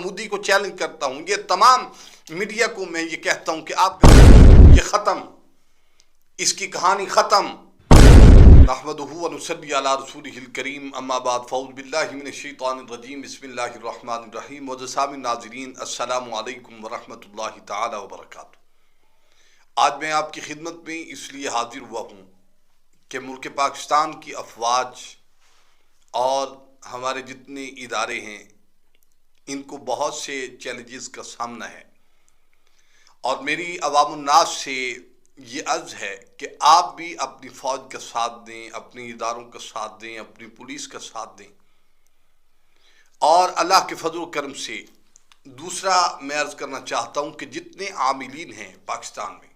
مودی کو چیلنج کرتا ہوں، یہ تمام میڈیا کو میں یہ کہتا ہوں کہ آپ یہ ختم، اس کی کہانی ختم۔ نحمدہ و نصلی علی رسولہ الکریم، اما بعد، فاعوذ باللہ من الشیطان الرجیم، بسم اللہ الرحمن الرحیم۔ معزز ناظرین، السلام علیکم ورحمۃ اللہ تعالی وبرکاتہ۔ آج میں آپ کی خدمت میں اس لیے حاضر ہوا ہوں کہ ملک پاکستان کی افواج اور ہمارے جتنے ادارے ہیں ان کو بہت سے چیلنجز کا سامنا ہے، اور میری عوام الناس سے یہ عرض ہے کہ آپ بھی اپنی فوج کا ساتھ دیں، اپنے اداروں کا ساتھ دیں، اپنی پولیس کا ساتھ دیں، اور اللہ کے فضل و کرم سے دوسرا میں عرض کرنا چاہتا ہوں کہ جتنے عاملین ہیں پاکستان میں،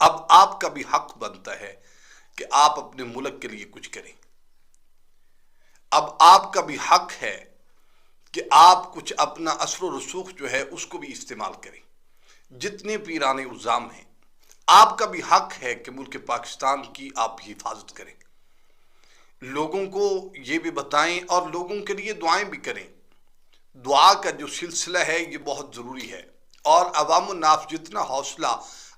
اب آپ کا بھی حق بنتا ہے کہ آپ اپنے ملک کے لیے کچھ کریں۔ اب آپ کا بھی حق ہے کہ آپ کچھ اپنا اثر و رسوخ جو ہے اس کو بھی استعمال کریں۔ جتنے پیرانے الزام ہیں، آپ کا بھی حق ہے کہ ملک پاکستان کی آپ حفاظت کریں، لوگوں کو یہ بھی بتائیں اور لوگوں کے لیے دعائیں بھی کریں۔ دعا کا جو سلسلہ ہے یہ بہت ضروری ہے، اور عوام الناس جتنا حوصلہ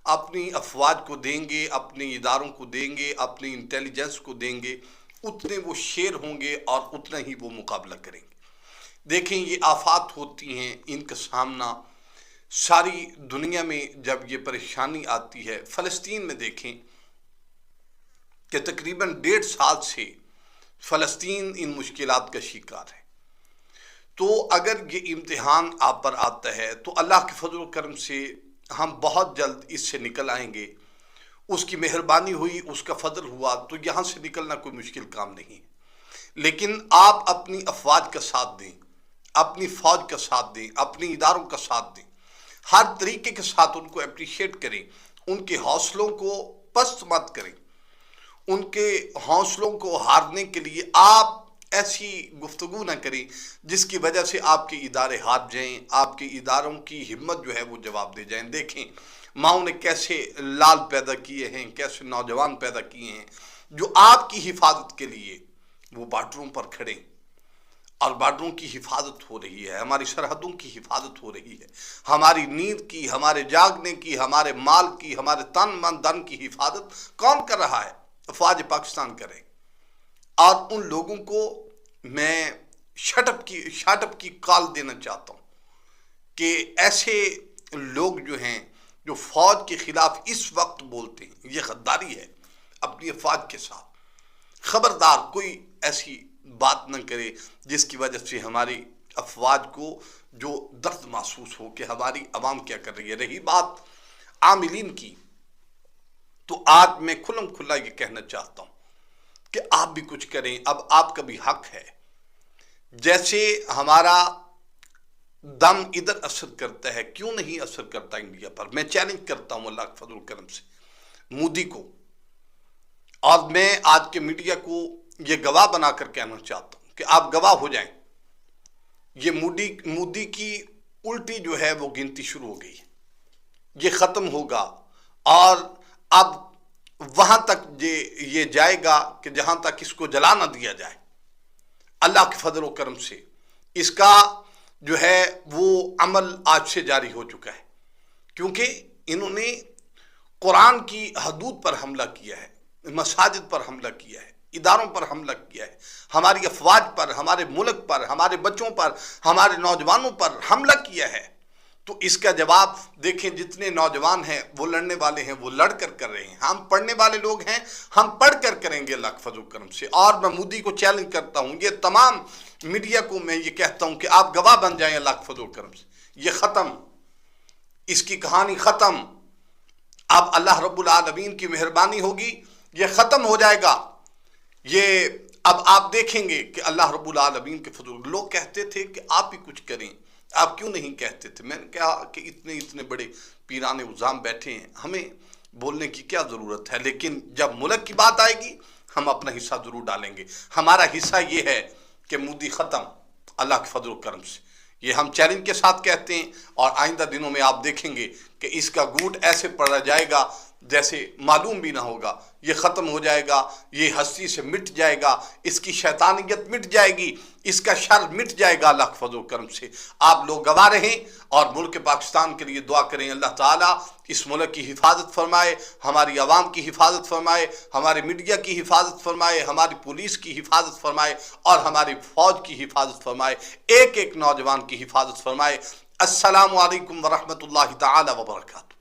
اپنی افواج کو دیں گے، اپنے اداروں کو دیں گے، اپنی انٹیلیجنس کو دیں گے، اتنے وہ شیر ہوں گے اور اتنا ہی وہ مقابلہ کریں گے۔ دیکھیں، یہ آفات ہوتی ہیں، ان کا سامنا ساری دنیا میں جب یہ پریشانی آتی ہے، فلسطین میں دیکھیں کہ تقریباً 1.5 سال سے فلسطین ان مشکلات کا شکار ہے۔ تو اگر یہ امتحان آپ پر آتا ہے تو اللہ کے فضل و کرم سے ہم بہت جلد اس سے نکل آئیں گے۔ اس کی مہربانی ہوئی، اس کا فضل ہوا تو یہاں سے نکلنا کوئی مشکل کام نہیں ہے۔ لیکن آپ اپنی افواج کا ساتھ دیں، اپنی فوج کا ساتھ دیں، اپنی اداروں کا ساتھ دیں، ہر طریقے کے ساتھ ان کو اپریشیٹ کریں، ان کے حوصلوں کو پست مت کریں، ان کے حوصلوں کو ہارنے کے لیے آپ ایسی گفتگو نہ کریں جس کی وجہ سے آپ کے ادارے ہار جائیں، آپ کے اداروں کی ہمت جو ہے وہ جواب دے جائیں۔ دیکھیں، ماؤں نے کیسے لال پیدا کیے ہیں، کیسے نوجوان پیدا کیے ہیں جو آپ کی حفاظت کے لیے وہ بارڈروں پر کھڑے، اور بارڈروں کی حفاظت ہو رہی ہے، ہماری سرحدوں کی حفاظت ہو رہی ہے، ہماری نیند کی، ہمارے جاگنے کی، ہمارے مال کی، ہمارے تن من دھن کی حفاظت کون کر رہا ہے؟ افواج پاکستان کریں۔ اور ان لوگوں کو میں شٹ اپ کی کال دینا چاہتا ہوں کہ ایسے لوگ جو ہیں جو فوج کے خلاف اس وقت بولتے ہیں، یہ غداری ہے اپنی افواج کے ساتھ۔ خبردار کوئی ایسی بات نہ کرے جس کی وجہ سے ہماری افواج کو جو درد محسوس ہو کہ ہماری عوام کیا کر رہی ہے۔ رہی بات عاملین کی، تو آج میں کھلم کھلا یہ کہنا چاہتا ہوں کہ آپ بھی کچھ کریں۔ اب آپ کا بھی حق ہے، جیسے ہمارا دم ادھر اثر کرتا ہے، کیوں نہیں اثر کرتا انڈیا پر؟ میں چیلنج کرتا ہوں اللہ کے فضل و کرم سے مودی کو، اور میں آج کے میڈیا کو یہ گواہ بنا کر کہنا چاہتا ہوں کہ آپ گواہ ہو جائیں۔ یہ مودی کی الٹی جو ہے وہ گنتی شروع ہو گئی ہے، یہ ختم ہوگا، اور اب وہاں تک یہ جائے گا کہ جہاں تک اس کو جلا نہ دیا جائے۔ اللہ کے فضل و کرم سے اس کا جو ہے وہ عمل آج سے جاری ہو چکا ہے، کیونکہ انہوں نے قرآن کی حدود پر حملہ کیا ہے، مساجد پر حملہ کیا ہے، اداروں پر حملہ کیا ہے، ہماری افواج پر، ہمارے ملک پر، ہمارے بچوں پر، ہمارے نوجوانوں پر حملہ کیا ہے۔ تو اس کا جواب دیکھیں، جتنے نوجوان ہیں وہ لڑنے والے ہیں، وہ لڑ کر کر رہے ہیں، ہم پڑھنے والے لوگ ہیں، ہم پڑھ کر کریں گے اللہ کے فضل و کرم سے۔ اور میں مودی کو چیلنج کرتا ہوں، یہ تمام میڈیا کو میں یہ کہتا ہوں کہ آپ گواہ بن جائیں اللہ کے فضل و کرم سے، یہ ختم، اس کی کہانی ختم۔ اب اللہ رب العالمین کی مہربانی ہوگی، یہ ختم ہو جائے گا۔ یہ اب آپ دیکھیں گے کہ اللہ رب العالمین کے فضل۔ لوگ کہتے تھے کہ آپ بھی کچھ کریں، آپ کیوں نہیں کہتے تھے؟ میں نے کہا کہ اتنے بڑے پیرانے الزام بیٹھے ہیں، ہمیں بولنے کی کیا ضرورت ہے؟ لیکن جب ملک کی بات آئے گی ہم اپنا حصہ ضرور ڈالیں گے۔ ہمارا حصہ یہ ہے کہ مودی ختم اللہ کے فضل و کرم سے، یہ ہم چیلنج کے ساتھ کہتے ہیں، اور آئندہ دنوں میں آپ دیکھیں گے کہ اس کا گوٹ ایسے پڑا جائے گا جیسے معلوم بھی نہ ہوگا، یہ ختم ہو جائے گا، یہ ہستی سے مٹ جائے گا، اس کی شیطانیت مٹ جائے گی، اس کا شر مٹ جائے گا اللہ کے فضل و کرم سے۔ آپ لوگ گواہ رہیں اور ملک پاکستان کے لیے دعا کریں، اللہ تعالیٰ اس ملک کی حفاظت فرمائے، ہماری عوام کی حفاظت فرمائے، ہمارے میڈیا کی حفاظت فرمائے، ہماری پولیس کی حفاظت فرمائے اور ہماری فوج کی حفاظت فرمائے، ایک ایک نوجوان کی حفاظت فرمائے۔ السلام علیکم ورحمۃ اللہ تعالیٰ وبرکاتہ۔